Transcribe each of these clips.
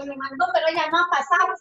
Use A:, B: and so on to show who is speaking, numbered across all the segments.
A: que me mandó, pero ya no ha pasado.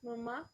B: Mamá.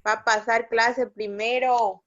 C: Va a pasar clase primero.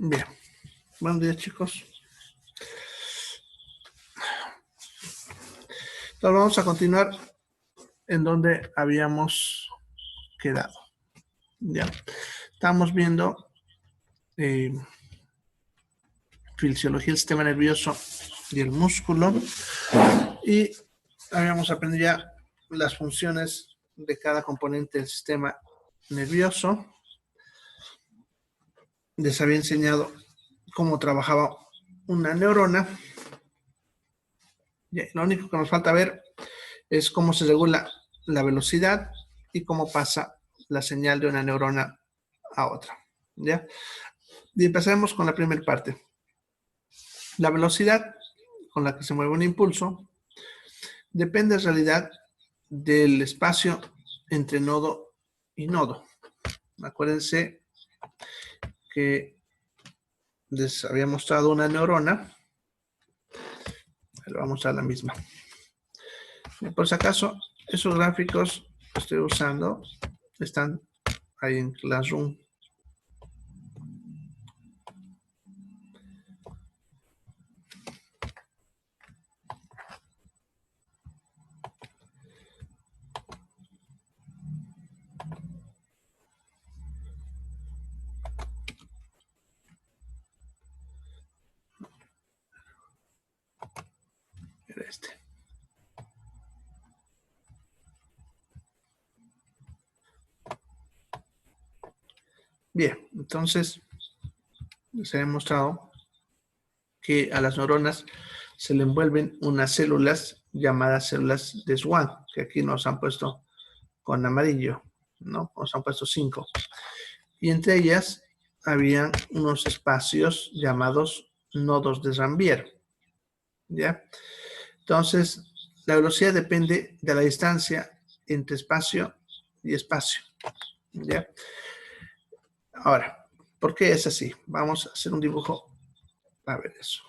B: Bien. Buenos días, chicos. Entonces vamos a continuar en donde habíamos quedado. Ya. Estamos viendo fisiología del sistema nervioso y el músculo. Y habíamos aprendido ya las funciones de cada componente del sistema nervioso. Les había enseñado cómo trabajaba una neurona. Y lo único que nos falta ver es cómo se regula la velocidad y cómo pasa la señal de una neurona a otra. ¿Ya? Y empezaremos con la primera parte. La velocidad con la que se mueve un impulso depende en realidad del espacio entre nodo y nodo. Acuérdense que les había mostrado una neurona. Le vamos a mostrar la misma. Por si acaso, esos gráficos que estoy usando están ahí en Classroom. Era este. Bien, entonces les he mostrado que a las neuronas se le envuelven unas células llamadas células de Schwann, que aquí nos han puesto con amarillo, ¿no? Nos han puesto 5. Y entre ellas habían unos espacios llamados nodos de Rambier, ¿ya? Entonces, la velocidad depende de la distancia entre espacio y espacio, ¿ya? Ahora, ¿por qué es así? Vamos a hacer un dibujo para ver eso.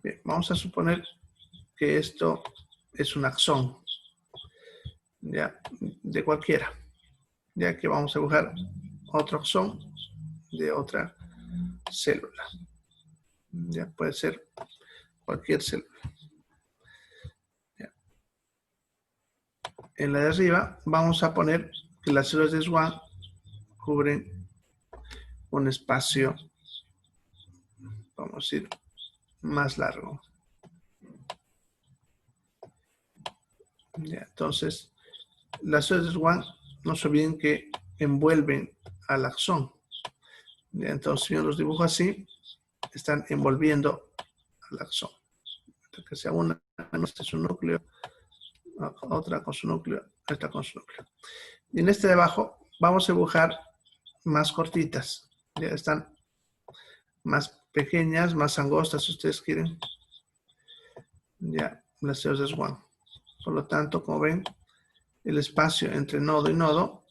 B: Bien, vamos a suponer que esto es un axón, ¿ya? De cualquiera, ya que vamos a dibujar otro axón de otra célula. Ya puede ser cualquier célula. Ya. En la de arriba vamos a poner que las células de Schwann cubren un espacio, vamos a decir, más largo. Ya, entonces, las células de Schwann no se olviden que envuelven al axón. Ya, entonces, si yo los dibujo así, están envolviendo al axón. Que sea una, este es su núcleo, otra con su núcleo, esta con su núcleo. Y en este de abajo vamos a dibujar más cortitas. Ya están más pequeñas, más angostas, si ustedes quieren. Ya, las células de Schwann. Por lo tanto, como ven, el espacio entre nodo y nodo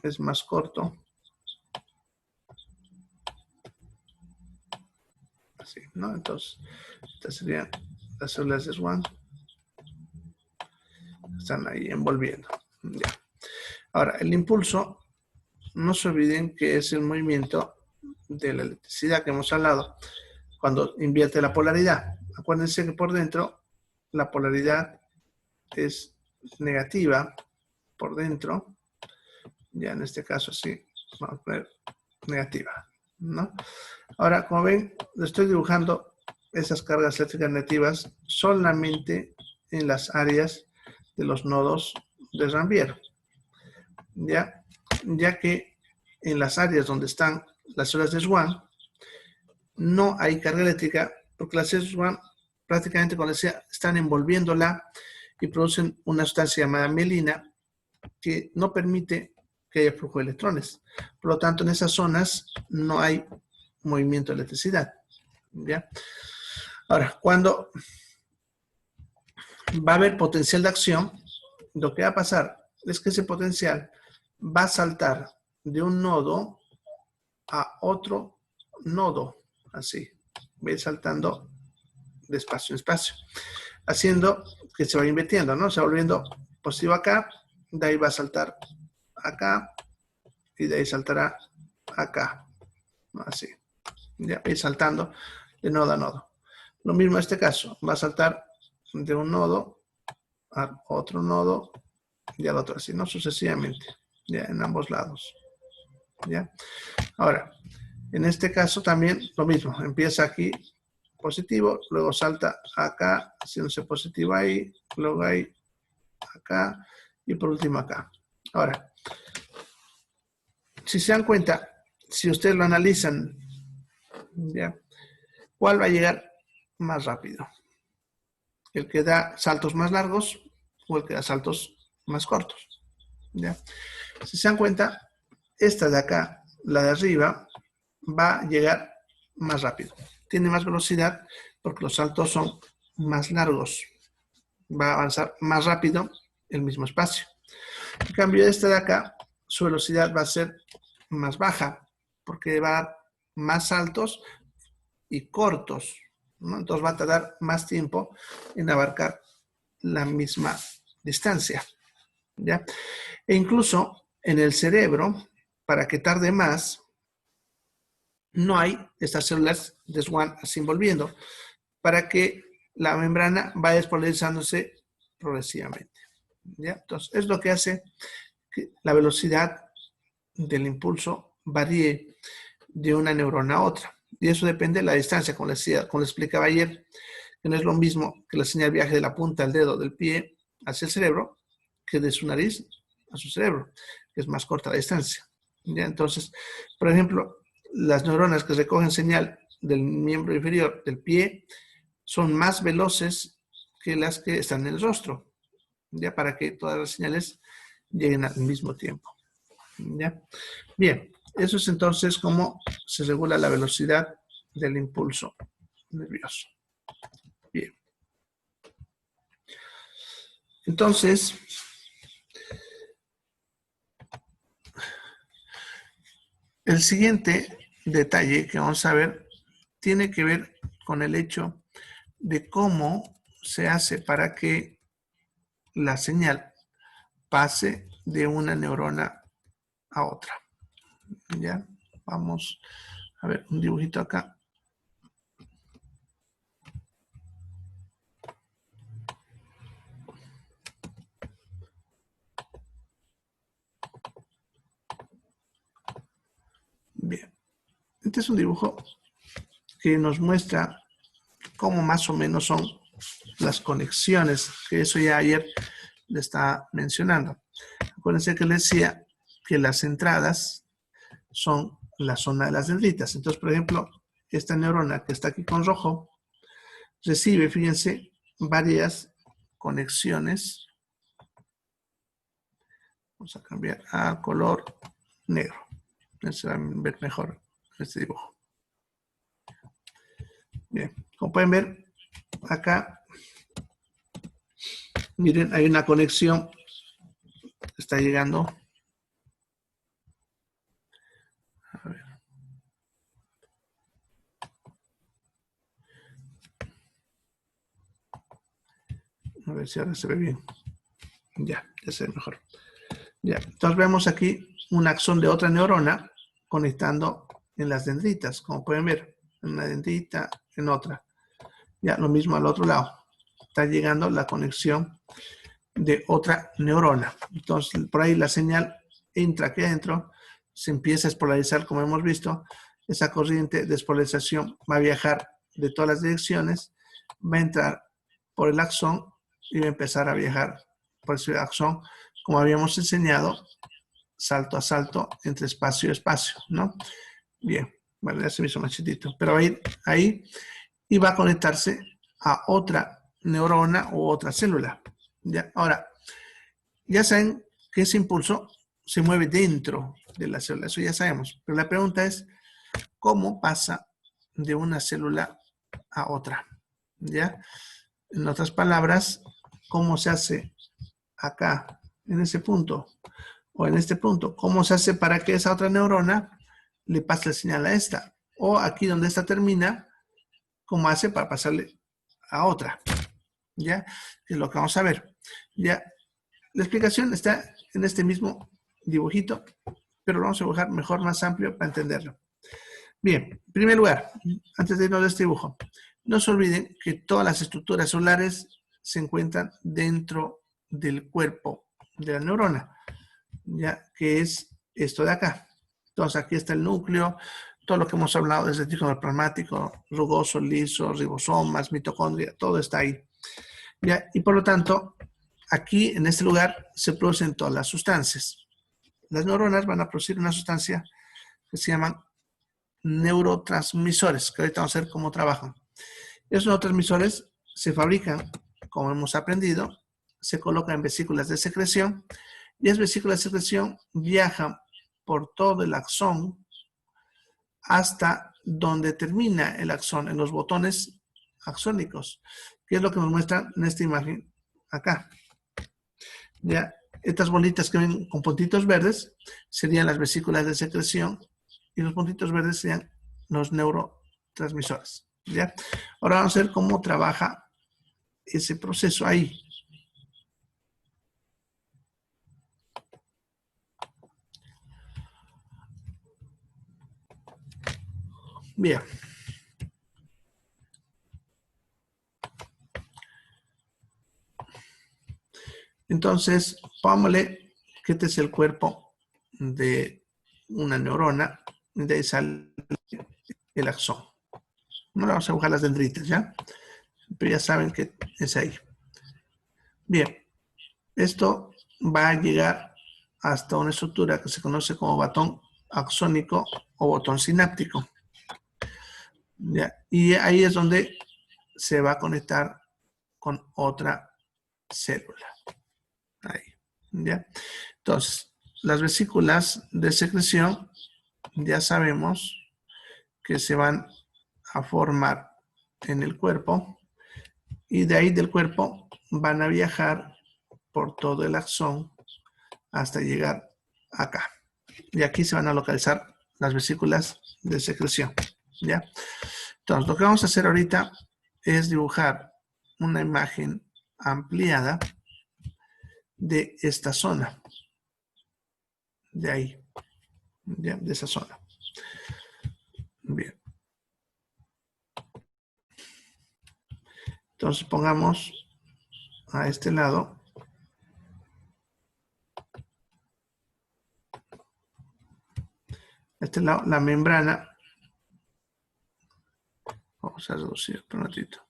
B: es más corto. Así, ¿no? Entonces, estas serían las células de Schwann. Están ahí envolviendo. Ya. Ahora, el impulso, no se olviden que es el movimiento de la electricidad que hemos hablado cuando invierte la polaridad. Acuérdense que por dentro la polaridad es negativa por dentro. Ya en este caso sí, vamos a poner negativa, ¿no? Ahora, como ven, estoy dibujando esas cargas eléctricas negativas solamente en las áreas de los nodos de Rambier, ya que en las áreas donde están las células de Schwann no hay carga eléctrica porque las células de Schwann prácticamente, como decía, están envolviéndola y producen una sustancia llamada mielina que no permite que haya flujo de electrones. Por lo tanto, en esas zonas no hay movimiento de electricidad. ¿Ya? Ahora, cuando va a haber potencial de acción, lo que va a pasar es que ese potencial va a saltar de un nodo a otro nodo, así. Va a ir saltando de espacio en espacio, haciendo que se vaya invirtiendo, ¿no? Se va volviendo positivo acá, de ahí va a saltar acá, y de ahí saltará acá, ¿no? Así, ya, ir saltando de nodo a nodo. Lo mismo en este caso, va a saltar de un nodo a otro nodo y al otro, así, ¿no? Sucesivamente, ya, en ambos lados, ¿ya? Ahora, en este caso también lo mismo, empieza aquí positivo, luego salta acá, haciéndose positivo ahí, luego ahí, acá, y por último acá. Ahora, si se dan cuenta, si ustedes lo analizan, ¿ya? ¿Cuál va a llegar más rápido? ¿El que da saltos más largos o el que da saltos más cortos? ¿Ya? Si se dan cuenta, esta de acá, la de arriba, va a llegar más rápido. Tiene más velocidad porque los saltos son más largos. Va a avanzar más rápido el mismo espacio. En cambio, esta de acá, su velocidad va a ser más baja porque va a dar más saltos y cortos, ¿no? Entonces va a tardar más tiempo en abarcar la misma distancia, ¿ya? E incluso en el cerebro, para que tarde más, no hay estas células de Schwann así envolviendo, para que la membrana vaya despolarizándose progresivamente, ¿ya? Entonces, es lo que hace que la velocidad del impulso varíe de una neurona a otra. Y eso depende de la distancia, como les explicaba ayer, que no es lo mismo que la señal viaje de la punta del dedo del pie hacia el cerebro que de su nariz a su cerebro, que es más corta la distancia, ¿ya? Entonces, por ejemplo, las neuronas que recogen señal del miembro inferior del pie son más veloces que las que están en el rostro, ¿ya? Para que todas las señales lleguen al mismo tiempo, ¿ya? Bien, eso es entonces cómo se regula la velocidad del impulso nervioso. Bien. Entonces, el siguiente detalle que vamos a ver tiene que ver con el hecho de cómo se hace para que la señal pase de una neurona a otra. ¿Ya? Vamos a ver un dibujito acá. Bien. Este es un dibujo que nos muestra cómo más o menos son las conexiones, que eso ya ayer le estaba mencionando. Acuérdense que les decía que las entradas son la zona de las dendritas. Entonces, por ejemplo, esta neurona que está aquí con rojo recibe, fíjense, varias conexiones. Vamos a cambiar a color negro. Se va a ver mejor este dibujo. Bien, como pueden ver, acá, miren, hay una conexión que está llegando. A ver si ahora se ve bien. Ya se ve mejor. Ya, entonces vemos aquí un axón de otra neurona conectando en las dendritas, como pueden ver, en una dendrita, en otra. Ya, lo mismo al otro lado. Está llegando la conexión de otra neurona. Entonces, por ahí la señal entra aquí adentro, se empieza a despolarizar, como hemos visto. Esa corriente de despolarización va a viajar de todas las direcciones, va a entrar por el axón y va a empezar a viajar por ese axón, como habíamos enseñado, salto a salto, entre espacio y espacio, ¿no? Bien, bueno, ya se me hizo más chiquitito, pero va a ir ahí y va a conectarse a otra neurona o otra célula. ¿Ya? Ahora, ya saben que ese impulso se mueve dentro de la célula, eso ya sabemos, pero la pregunta es, ¿cómo pasa de una célula a otra? ¿Ya? En otras palabras, ¿cómo se hace acá, en ese punto, o en este punto? ¿Cómo se hace para que esa otra neurona le pase la señal a esta? O aquí donde esta termina, ¿cómo hace para pasarle a otra. ¿Ya? Que es lo que vamos a ver. ¿Ya? La explicación está en este mismo dibujito, pero lo vamos a dibujar mejor, más amplio para entenderlo. Bien, en primer lugar, antes de irnos de este dibujo, no se olviden que todas las estructuras celulares se encuentran dentro del cuerpo de la neurona, ya que es esto de acá. Entonces aquí está el núcleo, todo lo que hemos hablado desde el tejido plasmático, rugoso, liso, ribosomas, mitocondria, todo está ahí. ¿Ya? Y por lo tanto, aquí en este lugar se producen todas las sustancias. Las neuronas van a producir una sustancia que se llaman neurotransmisores, que ahorita vamos a ver cómo trabajan. Esos neurotransmisores se fabrican, como hemos aprendido, se colocan en vesículas de secreción y esas vesículas de secreción viajan por todo el axón hasta donde termina el axón, en los botones axónicos, que es lo que nos muestran en esta imagen acá. ¿Ya? Estas bolitas que ven con puntitos verdes serían las vesículas de secreción y los puntitos verdes serían los neurotransmisores. ¿Ya? Ahora vamos a ver cómo trabaja ese proceso ahí. Bien. Entonces, pongámosle que este es el cuerpo de una neurona, de ahí sale el axón. No le vamos a dibujar las dendritas, ¿ya? Pero ya saben que es ahí. Bien, esto va a llegar hasta una estructura que se conoce como botón axónico o botón sináptico. ¿Ya? Y ahí es donde se va a conectar con otra célula. Ahí, ¿ya? Entonces, las vesículas de secreción ya sabemos que se van a formar en el cuerpo y de ahí del cuerpo van a viajar por todo el axón hasta llegar acá. Y aquí se van a localizar las vesículas de secreción, ¿ya? Entonces, lo que vamos a hacer ahorita es dibujar una imagen ampliada de esta zona, de ahí, ¿ya? De esa zona. Bien. Entonces pongamos a este lado la membrana. Vamos a reducir un ratito.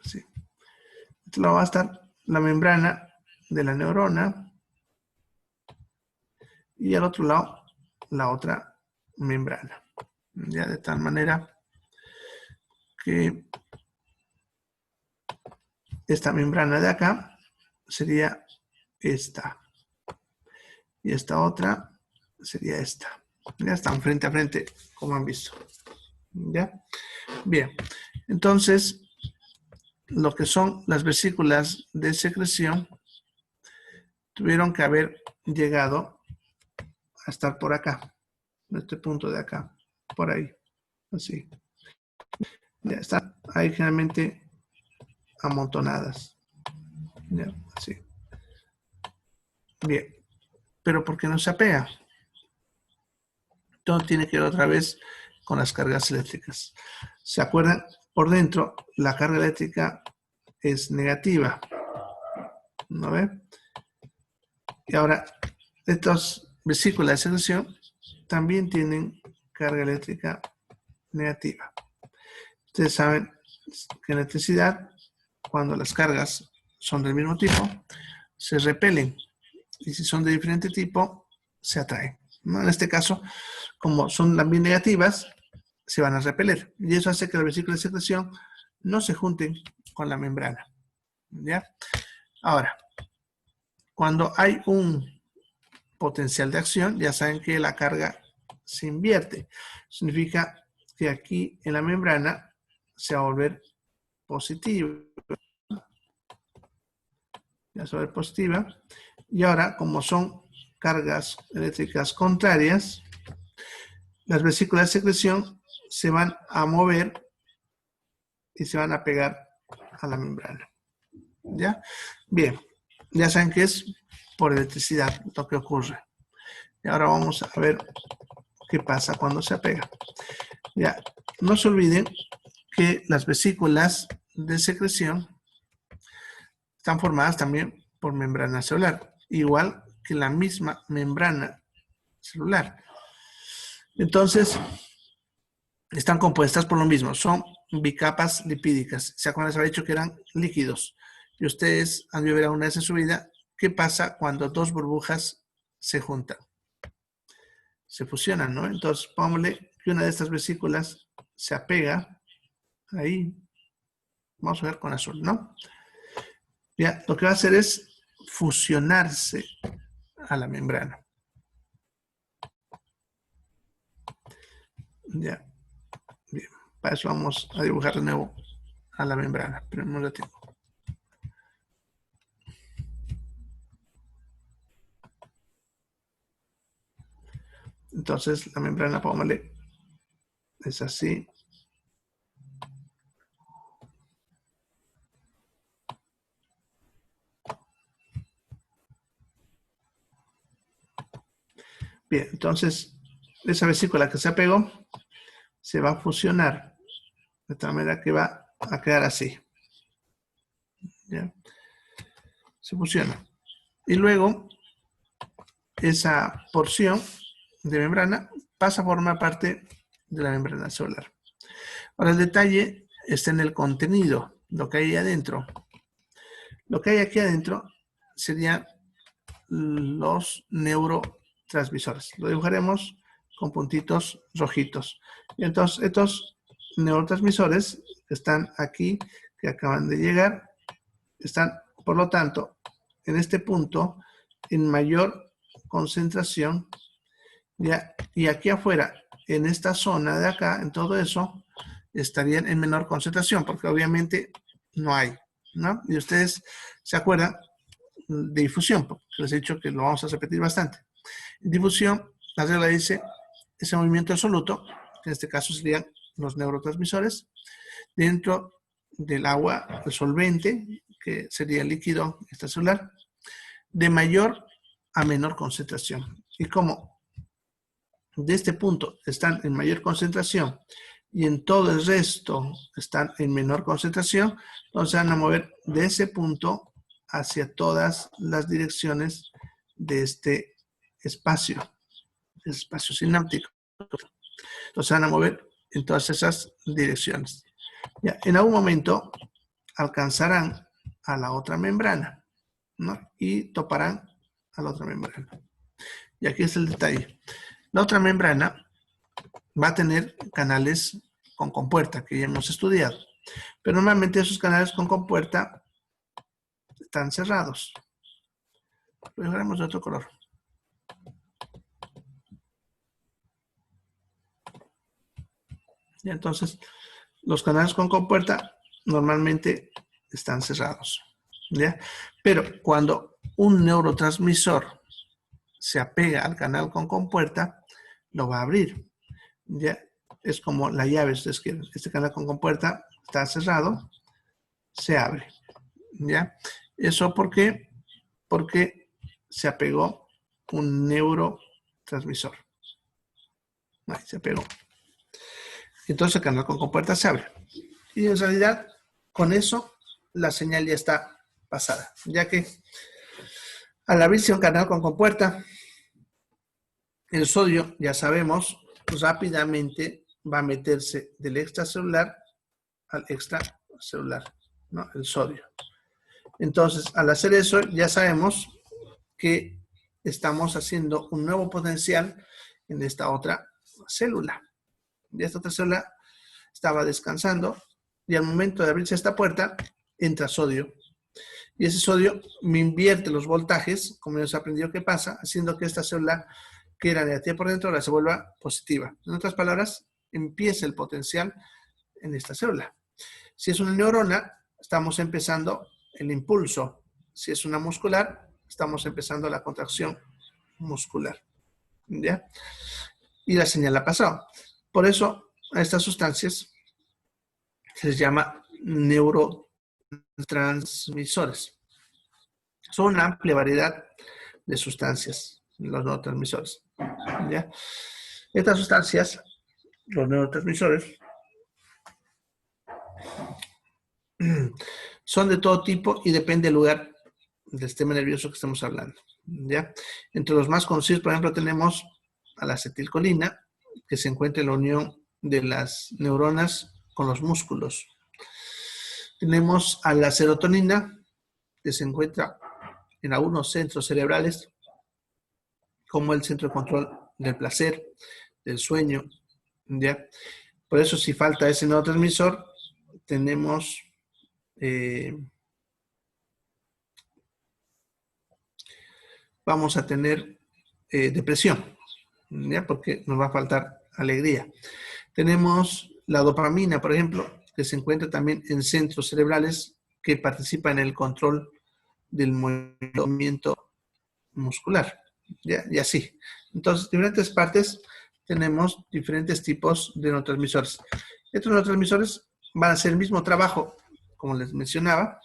B: Así. Este lado va a estar la membrana de la neurona y al otro lado la otra membrana. Ya de tal manera que esta membrana de acá sería esta. Y esta otra sería esta. Ya están frente a frente, como han visto. ¿Ya? Bien. Entonces, lo que son las vesículas de secreción tuvieron que haber llegado a estar por acá. En este punto de acá. Por ahí. Así. Ya están ahí generalmente amontonadas. Ya, así. Bien. Pero ¿por qué no se apega? Todo tiene que ver otra vez con las cargas eléctricas. ¿Se acuerdan? Por dentro, la carga eléctrica es negativa. ¿No ve? Y ahora, estas vesículas de secreción también tienen carga eléctrica negativa. Ustedes saben que en electricidad, cuando las cargas son del mismo tipo, se repelen. Y si son de diferente tipo, se atraen, ¿no? En este caso, como son también negativas, se van a repeler. Y eso hace que las vesículas de secreción no se junten con la membrana. ¿Ya? Ahora, cuando hay un potencial de acción, ya saben que la carga se invierte. Significa que aquí en la membrana se va a volver positiva. Ya se va a volver positiva. Y ahora, como son cargas eléctricas contrarias, las vesículas de secreción se van a mover y se van a pegar a la membrana. ¿Ya? Bien, ya saben que es por electricidad lo que ocurre. Y ahora vamos a ver qué pasa cuando se apega. Ya, no se olviden que las vesículas de secreción están formadas también por membrana celular, igual que la misma membrana celular. Entonces, están compuestas por lo mismo, son bicapas lipídicas. ¿Se acuerdan? Se había dicho que eran líquidos. Y ustedes han de ver alguna vez en su vida qué pasa cuando dos burbujas se juntan. Se fusionan, ¿no? Entonces, pongámosle que una de estas vesículas se apega ahí. Vamos a ver con azul, ¿no? Ya, lo que va a hacer es fusionarse a la membrana. Ya. Bien. Para eso vamos a dibujar de nuevo a la membrana. Pero un ratito. Entonces, la membrana, póngale, es así. Bien, entonces, esa vesícula que se apegó se va a fusionar de tal manera que va a quedar así. ¿Ya? Se fusiona. Y luego, esa porción de membrana pasa a formar parte de la membrana celular. Ahora, el detalle está en el contenido, lo que hay adentro. Lo que hay aquí adentro serían los neurotransmisores. Lo dibujaremos con puntitos rojitos. Y entonces, estos neurotransmisores que están aquí, que acaban de llegar, están, por lo tanto, en este punto, en mayor concentración, ¿ya? Y aquí afuera, en esta zona de acá, en todo eso, estarían en menor concentración, porque obviamente no hay, ¿no? Y ustedes se acuerdan de difusión, porque les he dicho que lo vamos a repetir bastante. En difusión, la regla dice, ese movimiento absoluto, que en este caso serían los neurotransmisores, dentro del agua, el solvente, que sería el líquido extracelular, de mayor a menor concentración. Y como de este punto están en mayor concentración y en todo el resto están en menor concentración, entonces van a mover de ese punto hacia todas las direcciones de este espacio sináptico. Entonces van a mover en todas esas direcciones. Ya, en algún momento alcanzarán a la otra membrana, ¿no? Y toparán a la otra membrana. Y aquí es el detalle. La otra membrana va a tener canales con compuerta, que ya hemos estudiado. Pero normalmente esos canales con compuerta están cerrados. Lo dejaremos de otro color. Y entonces, los canales con compuerta normalmente están cerrados. ¿Ya? Pero cuando un neurotransmisor se apega al canal con compuerta, lo va a abrir. ¿Ya? Es como la llave, ustedes quieren. Este canal con compuerta está cerrado, se abre. ¿Ya? ¿Eso por qué? Porque se apegó un neurotransmisor. Ahí se apegó. Entonces el canal con compuerta se abre. Y en realidad, con eso, la señal ya está pasada. Ya que al abrirse un canal con compuerta, el sodio, ya sabemos, rápidamente va a meterse del extracelular al extracelular, ¿no? El sodio. Entonces, al hacer eso, ya sabemos que estamos haciendo un nuevo potencial en esta otra célula. Y esta otra célula estaba descansando y al momento de abrirse esta puerta, entra sodio. Y ese sodio me invierte los voltajes, como ya se aprendió que pasa, haciendo que esta célula que era negativa por dentro ahora se vuelva positiva. En otras palabras, empieza el potencial en esta célula. Si es una neurona, estamos empezando el impulso. Si es una muscular, estamos empezando la contracción muscular. ¿Ya? Y la señal ha pasado. Por eso a estas sustancias se les llama neurotransmisores. Son una amplia variedad de sustancias, los neurotransmisores. ¿Ya? Estas sustancias, los neurotransmisores, son de todo tipo y depende del lugar del sistema nervioso que estamos hablando. ¿Ya? Entre los más conocidos, por ejemplo, tenemos a la acetilcolina, que se encuentra en la unión de las neuronas con los músculos. Tenemos a la serotonina, que se encuentra en algunos centros cerebrales, como el centro de control del placer, del sueño. ¿Ya? Por eso, si falta ese neurotransmisor, tenemos vamos a tener depresión, ¿ya? Porque nos va a faltar alegría. Tenemos la dopamina, por ejemplo, que se encuentra también en centros cerebrales que participan en el control del movimiento muscular, ¿ya? Y así. Entonces, diferentes partes tenemos diferentes tipos de neurotransmisores. Estos neurotransmisores van a hacer el mismo trabajo, como les mencionaba,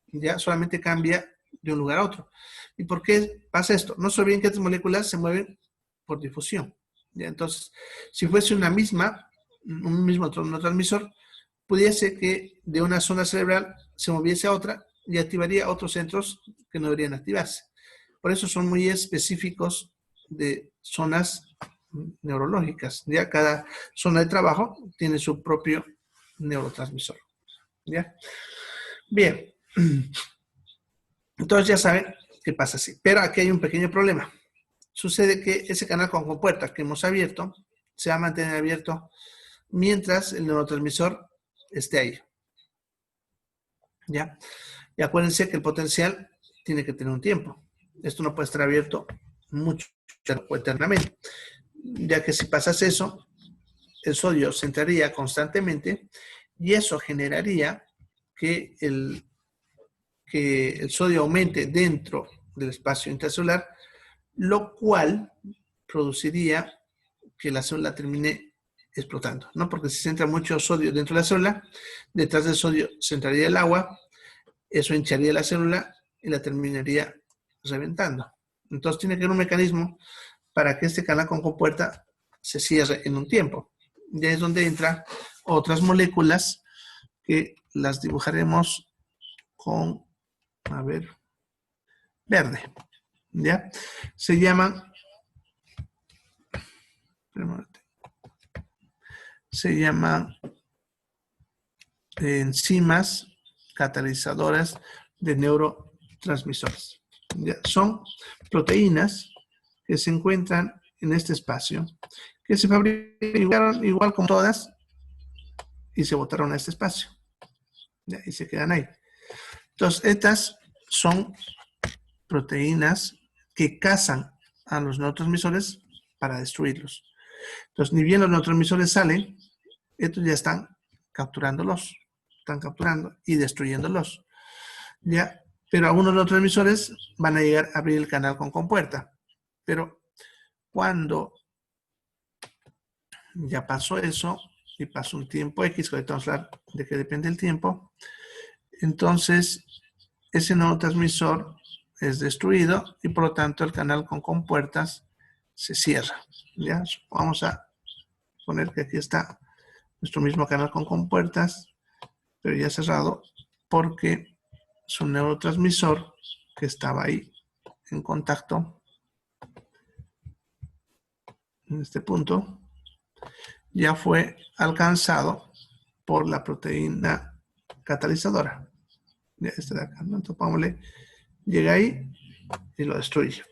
B: ya solamente cambia de un lugar a otro. ¿Y por qué pasa esto? No se olviden que estas moléculas se mueven por difusión. ¿Ya? Entonces, si fuese un mismo neurotransmisor, pudiese que de una zona cerebral se moviese a otra y activaría otros centros que no deberían activarse. Por eso son muy específicos de zonas neurológicas. ¿Ya? Cada zona de trabajo tiene su propio neurotransmisor. ¿Ya? Bien. Entonces ya saben qué pasa así. Pero aquí hay un pequeño problema. Sucede que ese canal con compuerta que hemos abierto se va a mantener abierto mientras el neurotransmisor esté ahí. ¿Ya? Y acuérdense que el potencial tiene que tener un tiempo. Esto no puede estar abierto mucho o eternamente. Ya que si pasas eso, el sodio se entraría constantemente y eso generaría que el sodio aumente dentro del espacio intracelular, lo cual produciría que la célula termine explotando, ¿no? Porque si se entra mucho sodio dentro de la célula, detrás del sodio se entraría el agua, eso hincharía la célula y la terminaría reventando. Entonces tiene que haber un mecanismo para que este canal con compuerta se cierre en un tiempo. Y ahí es donde entran otras moléculas que las dibujaremos con, a ver, verde. ¿Ya? Se llaman enzimas catalizadoras de neurotransmisores. ¿Ya? Son proteínas que se encuentran en este espacio, que se fabricaron igual como todas y se botaron a este espacio. ¿Ya? Y se quedan ahí. Entonces, estas son proteínas que cazan a los neurotransmisores para destruirlos. Entonces, ni bien los neurotransmisores salen, estos ya están capturándolos, están capturando y destruyéndolos. ¿Ya? Pero algunos neurotransmisores van a llegar a abrir el canal con compuerta. Pero cuando ya pasó eso y pasó un tiempo X, que ahorita vamos a hablar de qué depende el tiempo, entonces ese neurotransmisor es destruido y por lo tanto el canal con compuertas se cierra. ¿Ya? Vamos a poner que aquí está nuestro mismo canal con compuertas, pero ya cerrado porque su neurotransmisor que estaba ahí en contacto en este punto ya fue alcanzado por la proteína catalizadora. Ya está de acá, ¿no? Entonces pongámosle, llega ahí y lo destruye.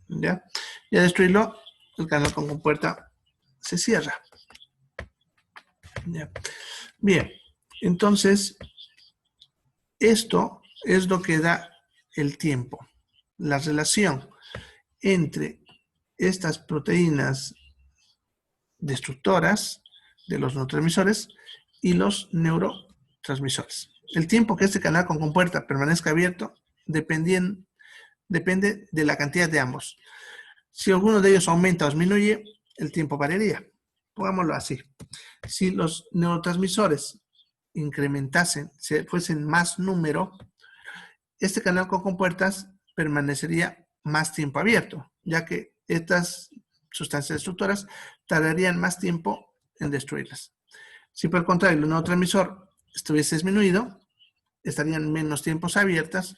B: ¿Ya? Y al destruirlo, el canal con compuerta se cierra. ¿Ya? Bien, entonces, esto es lo que da el tiempo. La relación entre estas proteínas destructoras de los neurotransmisores y los neurotransmisores. El tiempo que este canal con compuerta permanezca abierto depende de la cantidad de ambos. Si alguno de ellos aumenta o disminuye, el tiempo variaría. pongámoslo así. Si los neurotransmisores incrementasen, fuesen más número, este canal con compuertas permanecería más tiempo abierto, ya que estas sustancias destructoras tardarían más tiempo en destruirlas. Si por el contrario el neurotransmisor estuviese disminuido, estarían menos tiempos abiertas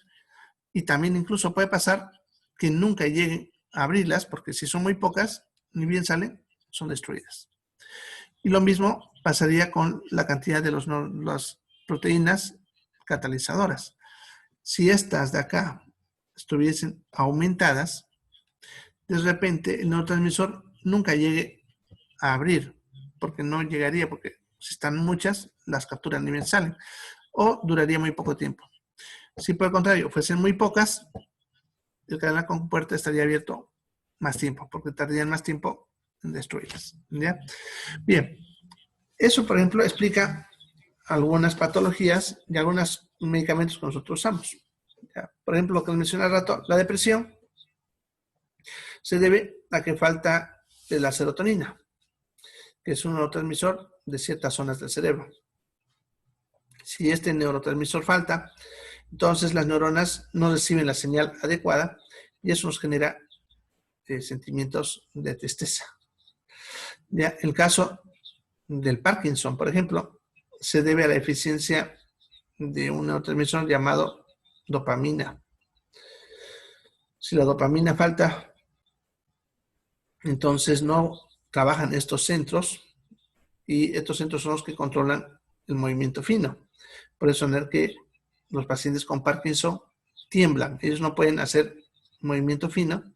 B: y también incluso puede pasar que nunca lleguen a abrirlas, porque si son muy pocas, ni bien salen, son destruidas. Y lo mismo pasaría con la cantidad de las proteínas catalizadoras. Si estas de acá estuviesen aumentadas, de repente el neurotransmisor nunca llegue a abrir, porque no llegaría, porque si están muchas, las capturan ni bien salen, o duraría muy poco tiempo. Si por el contrario fuesen muy pocas, el canal con compuerta estaría abierto más tiempo, porque tardarían más tiempo en destruirlas. ¿Ya? Bien, eso por ejemplo explica algunas patologías y algunos medicamentos que nosotros usamos. ¿Ya? Por ejemplo, lo que les mencioné al rato, la depresión se debe a que falta de la serotonina, que es un neurotransmisor de ciertas zonas del cerebro. Si este neurotransmisor falta, entonces las neuronas no reciben la señal adecuada y eso nos genera sentimientos de tristeza. ¿Ya? El caso del Parkinson, por ejemplo, se debe a la deficiencia de un neurotransmisor llamado dopamina. Si la dopamina falta, entonces no trabajan estos centros y estos centros son los que controlan el movimiento fino. Por eso es que los pacientes con Parkinson tiemblan. Ellos no pueden hacer movimiento fino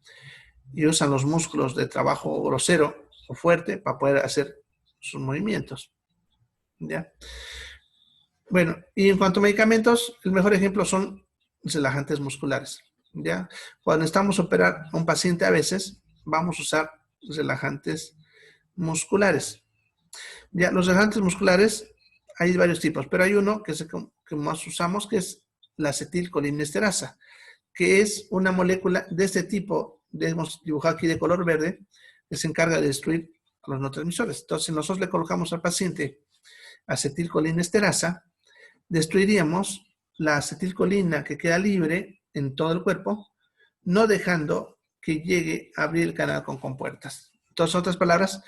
B: y usan los músculos de trabajo grosero o fuerte para poder hacer sus movimientos. ¿Ya? Bueno, y en cuanto a medicamentos, el mejor ejemplo son relajantes musculares. ¿Ya? Cuando estamos a operar a un paciente, a veces vamos a usar relajantes musculares. ¿Ya? Los relajantes musculares hay varios tipos, pero hay uno que es el que más usamos, que es la acetilcolinesterasa, que es una molécula de este tipo, hemos dibujado aquí de color verde, que se encarga de destruir a los neurotransmisores. Entonces, nosotros le colocamos al paciente acetilcolinesterasa, destruiríamos la acetilcolina que queda libre en todo el cuerpo, no dejando que llegue a abrir el canal con compuertas. Entonces, en otras palabras,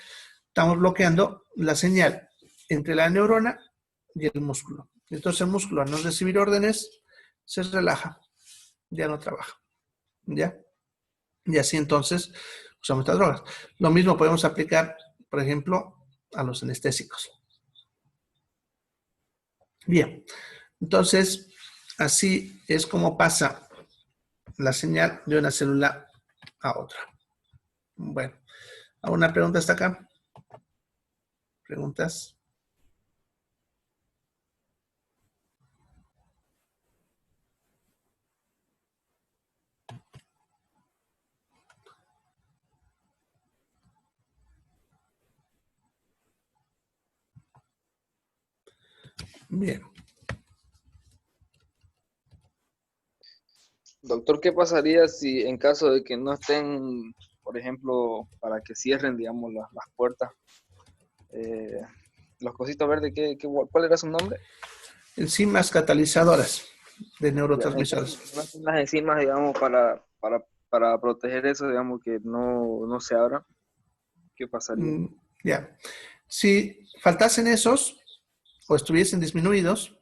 B: estamos bloqueando la señal entre la neurona y el músculo. Entonces, el músculo, al no recibir órdenes, se relaja, ya no trabaja. ¿Ya? Y así entonces usamos estas drogas. Lo mismo podemos aplicar, por ejemplo, a los anestésicos. Bien, entonces así es como pasa la señal de una célula a otra. Bueno, ¿alguna pregunta hasta acá? ¿Preguntas? Bien.
D: Doctor, ¿qué pasaría si en caso de que no estén, por ejemplo, para que cierren, digamos, las puertas? Los cositos verdes, ¿cuál era su nombre?
B: Enzimas catalizadoras de neurotransmisores.
D: Las enzimas, digamos, para proteger eso, digamos, que no se abran. ¿Qué pasaría?
B: Ya. Si faltasen esos o estuviesen disminuidos,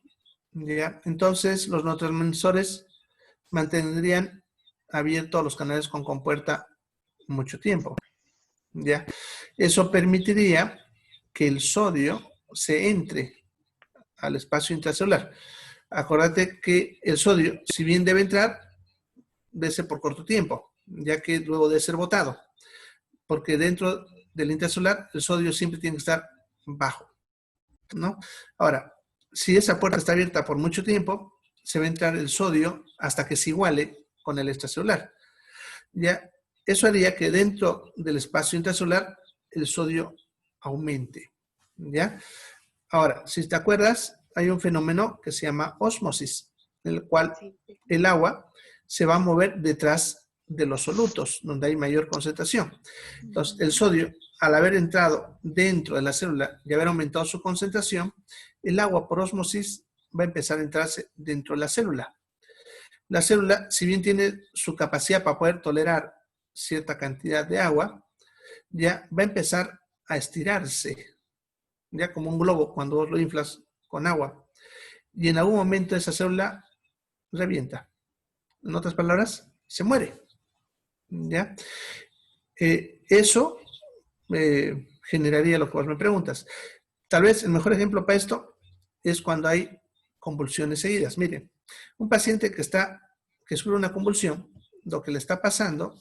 B: ya, entonces los neurotransmisores mantendrían abiertos los canales con compuerta mucho tiempo. ¿Ya? Eso permitiría que el sodio se entre al espacio intracelular. Acuérdate que el sodio, si bien debe entrar, debe ser por corto tiempo, ya que luego debe ser botado, porque dentro del intracelular el sodio siempre tiene que estar bajo, ¿no? Ahora, si esa puerta está abierta por mucho tiempo, se va a entrar el sodio hasta que se iguale con el extracelular. ¿Ya? Eso haría que dentro del espacio intracelular el sodio aumente. ¿Ya? Ahora, si te acuerdas, hay un fenómeno que se llama ósmosis, en el cual el agua se va a mover detrás de los solutos, donde hay mayor concentración. Entonces, el sodio, al haber entrado dentro de la célula y haber aumentado su concentración, el agua por ósmosis va a empezar a entrarse dentro de la célula. La célula, si bien tiene su capacidad para poder tolerar cierta cantidad de agua, ya va a empezar a estirarse, ya como un globo cuando vos lo inflas con agua. Y en algún momento esa célula revienta. En otras palabras, se muere. ¿Ya? Eso generaría lo que vos me preguntas. Tal vez el mejor ejemplo para esto es cuando hay convulsiones seguidas. Miren, un paciente que sufre una convulsión, lo que le está pasando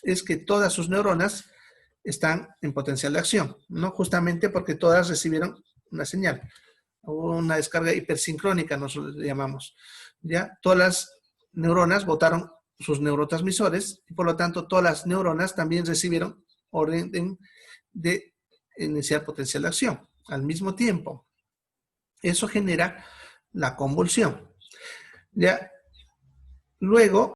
B: es que todas sus neuronas están en potencial de acción, ¿no? Justamente porque todas recibieron una señal, una descarga hipersincrónica, nosotros le llamamos. ¿Ya? Todas las neuronas botaron sus neurotransmisores y por lo tanto todas las neuronas también recibieron orden de iniciar potencial de acción al mismo tiempo. Eso genera la convulsión. ¿Ya? Luego,